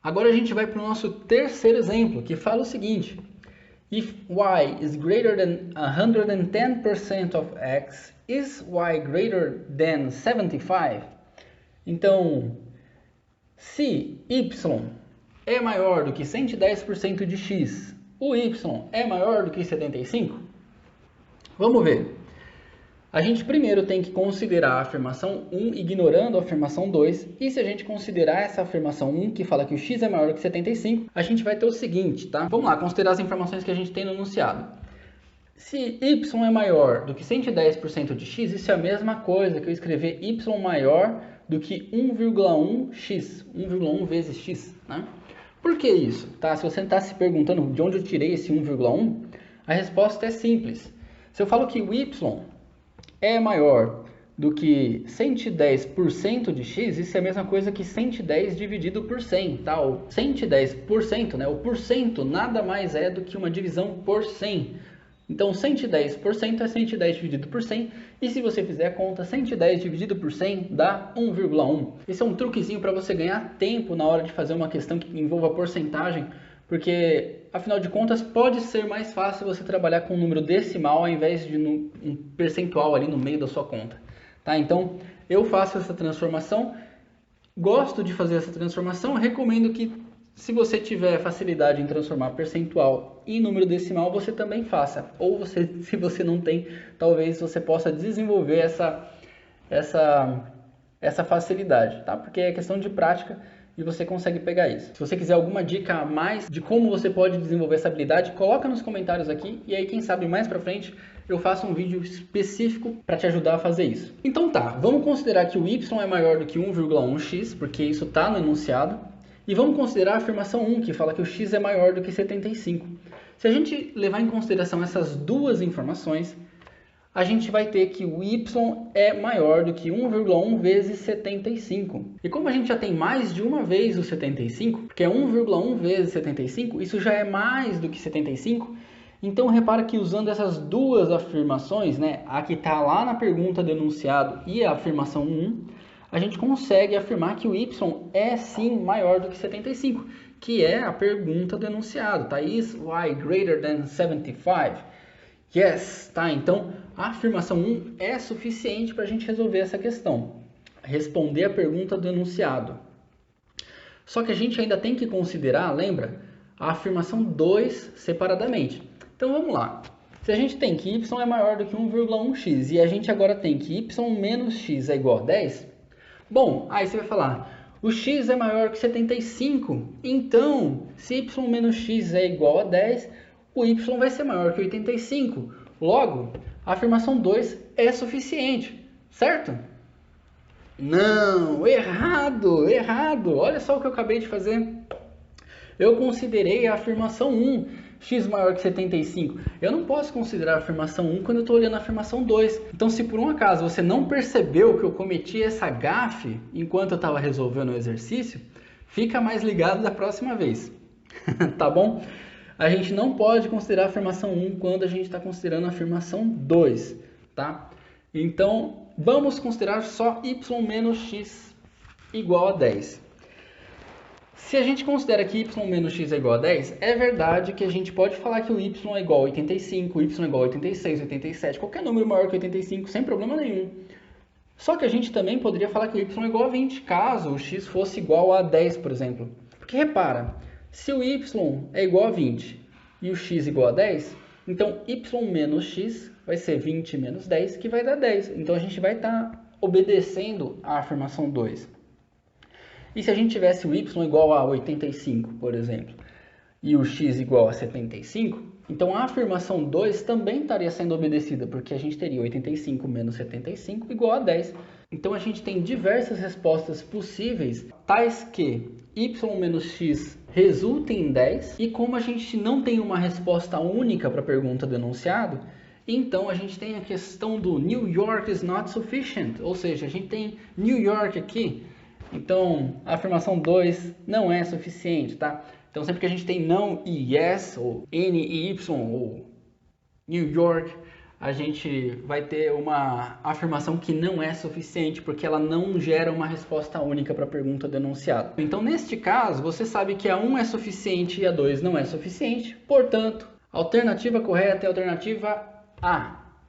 Agora a gente vai para o nosso terceiro exemplo, que fala o seguinte: If y is greater than 110% of x, is y greater than 75? Então, se y é maior do que 110% de x, o y é maior do que 75? Vamos ver. A gente primeiro tem que considerar a afirmação 1 ignorando a afirmação 2. E se a gente considerar essa afirmação 1, que fala que o x é maior do que 75, a gente vai ter o seguinte, tá? Vamos lá, considerar as informações que a gente tem no enunciado. Se y é maior do que 110% de x, isso é a mesma coisa que eu escrever y maior do que 1,1x, 1,1 vezes x, né? Por que isso? Tá? Se você está se perguntando de onde eu tirei esse 1,1, a resposta é simples. Se eu falo que o y é maior do que 110% de x, isso é a mesma coisa que 110 dividido por 100, tá? O 110%, né? O porcento nada mais é do que uma divisão por 100. Então, 110% é 110 dividido por 100, e se você fizer a conta, 110 dividido por 100 dá 1,1. Esse é um truquezinho para você ganhar tempo na hora de fazer uma questão que envolva porcentagem, porque, afinal de contas, pode ser mais fácil você trabalhar com um número decimal ao invés de um percentual ali no meio da sua conta. Tá? Então, eu faço essa transformação, gosto de fazer essa transformação, recomendo que, se você tiver facilidade em transformar percentual em número decimal, você também faça. Ou se você não tem, talvez você possa desenvolver essa facilidade, tá? Porque é questão de prática e você consegue pegar isso. Se você quiser alguma dica a mais de como você pode desenvolver essa habilidade, coloca nos comentários aqui e aí quem sabe mais pra frente eu faço um vídeo específico para te ajudar a fazer isso. Então tá, vamos considerar que o y é maior do que 1,1x, porque isso está no enunciado. E vamos considerar a afirmação 1, que fala que o x é maior do que 75. Se a gente levar em consideração essas duas informações, a gente vai ter que o y é maior do que 1,1 vezes 75. E como a gente já tem mais de uma vez o 75, porque é 1,1 vezes 75, isso já é mais do que 75. Então repara que usando essas duas afirmações, né, a que está lá na pergunta do enunciado e a afirmação 1, a gente consegue afirmar que o y é sim maior do que 75, que é a pergunta do enunciado, tá? Is y greater than 75? Yes, tá? Então, a afirmação 1 é suficiente para a gente resolver essa questão, responder a pergunta do enunciado. Só que a gente ainda tem que considerar, lembra, a afirmação 2 separadamente. Então, vamos lá. Se a gente tem que y é maior do que 1,1x e a gente agora tem que y menos x é igual a 10, bom, aí você vai falar, o x é maior que 75, então, se y menos x é igual a 10, o y vai ser maior que 85. Logo, a afirmação 2 é suficiente, certo? Não, errado, errado. Olha só o que eu acabei de fazer. Eu considerei a afirmação 1, x maior que 75. Eu não posso considerar a afirmação 1 quando eu estou olhando a afirmação 2. Então, se por um acaso você não percebeu que eu cometi essa gafe enquanto eu estava resolvendo o exercício, fica mais ligado da próxima vez. Tá bom? A gente não pode considerar a afirmação 1 quando a gente está considerando a afirmação 2. Tá? Então, vamos considerar só y menos x igual a 10. Se a gente considera que y menos x é igual a 10, é verdade que a gente pode falar que o y é igual a 85, o y é igual a 86, 87, qualquer número maior que 85, sem problema nenhum. Só que a gente também poderia falar que o y é igual a 20, caso o x fosse igual a 10, por exemplo. Porque repara, se o y é igual a 20 e o x igual a 10, então y menos x vai ser 20 menos 10, que vai dar 10. Então a gente vai estar obedecendo à afirmação 2. E se a gente tivesse o y igual a 85, por exemplo, e o x igual a 75, então a afirmação 2 também estaria sendo obedecida, porque a gente teria 85 menos 75 igual a 10. Então a gente tem diversas respostas possíveis, tais que y menos x resulta em 10, e como a gente não tem uma resposta única para a pergunta do enunciado, então a gente tem a questão do New York is not sufficient, ou seja, a gente tem New York aqui. Então, a afirmação 2 não é suficiente, tá? Então, sempre que a gente tem não e yes, ou N e Y, ou New York, a gente vai ter uma afirmação que não é suficiente, porque ela não gera uma resposta única para a pergunta do enunciado. Então, neste caso, você sabe que a 1 é suficiente e a 2 não é suficiente, portanto, a alternativa correta é a alternativa A.